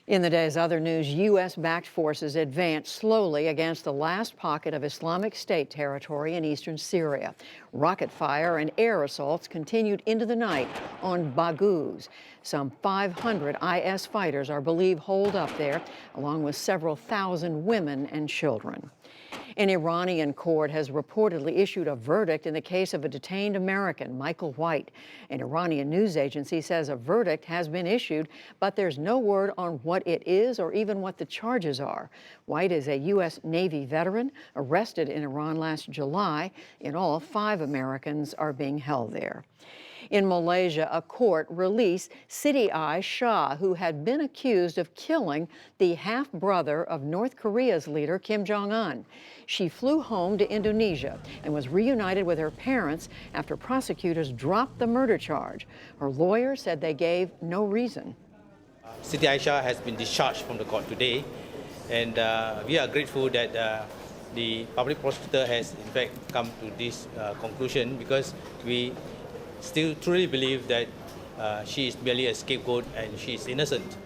In the day's other news, U.S.-backed forces advanced slowly against the last pocket of Islamic State territory in eastern Syria. Rocket fire and air assaults continued into the night on Baghouz. Some 500 IS fighters are believed holed up there, along with several thousand women and children. An Iranian court has reportedly issued a verdict in the case of a detained American, Michael White. An Iranian news agency says a verdict has been issued, but there's no word on what it is or even what the charges are. White is a U.S. Navy veteran arrested in Iran last July. In all, 5 Americans are being held there. In Malaysia, a court released Siti Shah, who had been accused of killing the half-brother of North Korea's leader, Kim Jong-un. She flew home to Indonesia and was reunited with her parents after prosecutors dropped the murder charge. Her lawyer said they gave no reason. Siti Aisyah has been discharged from the court today, and we are grateful that the public prosecutor has in fact come to this conclusion, because we still truly believe that she is merely a scapegoat and she is innocent.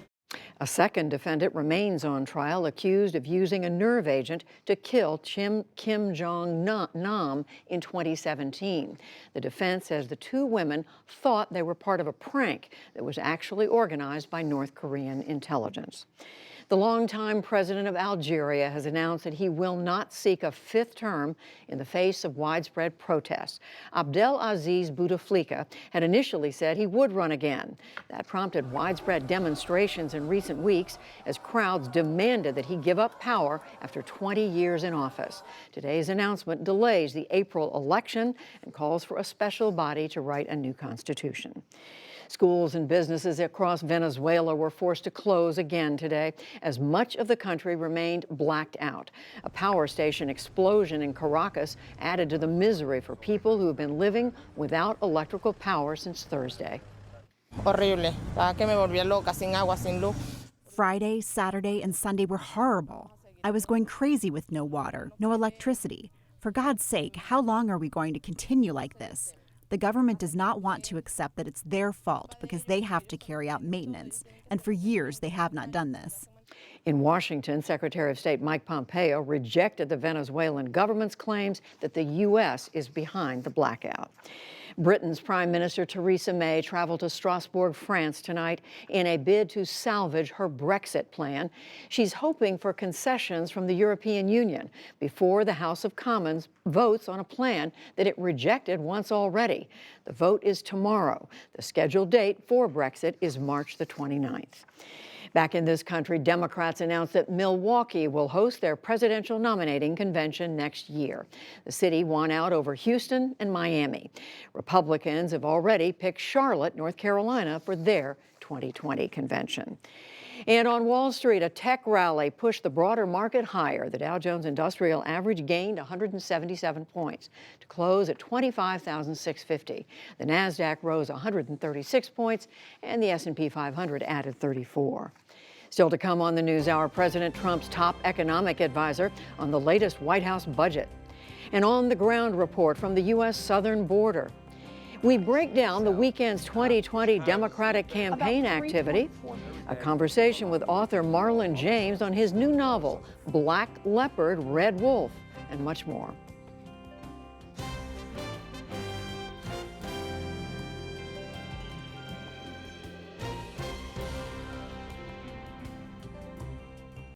A second defendant remains on trial, accused of using a nerve agent to kill Kim Jong-nam in 2017. The defense says the 2 women thought they were part of a prank that was actually organized by North Korean intelligence. The longtime president of Algeria has announced that he will not seek a 5th term in the face of widespread protests. Abdelaziz Bouteflika had initially said he would run again. That prompted widespread demonstrations in recent weeks as crowds demanded that he give up power after 20 years in office. Today's announcement delays the April election and calls for a special body to write a new constitution. Schools and businesses across Venezuela were forced to close again today as much of the country remained blacked out. A power station explosion in Caracas added to the misery for people who have been living without electrical power since Thursday. Horrible. Que me volvía loca, sin agua, sin luz. Friday, Saturday, and Sunday were horrible. I was going crazy with no water, no electricity. For God's sake, how long are we going to continue like this? The government does not want to accept that it's their fault because they have to carry out maintenance, and for years they have not done this. In Washington, Secretary of State Mike Pompeo rejected the Venezuelan government's claims that the U.S. is behind the blackout. Britain's Prime Minister Theresa May traveled to Strasbourg, France tonight in a bid to salvage her Brexit plan. She's hoping for concessions from the European Union before the House of Commons votes on a plan that it rejected once already. The vote is tomorrow. The scheduled date for Brexit is March the 29th. Back in this country, Democrats announced that Milwaukee will host their presidential nominating convention next year. The city won out over Houston and Miami. Republicans have already picked Charlotte, North Carolina, for their 2020 convention. And on Wall Street, a tech rally pushed the broader market higher. The Dow Jones Industrial Average gained 177 points to close at 25,650. The Nasdaq rose 136 points, and the S&P 500 added 34. Still to come on the NewsHour, President Trump's top economic advisor on the latest White House budget. An on-the-ground report from the U.S. southern border. We break down the weekend's 2020 Democratic campaign activity, a conversation with author Marlon James on his new novel, Black Leopard, Red Wolf, and much more.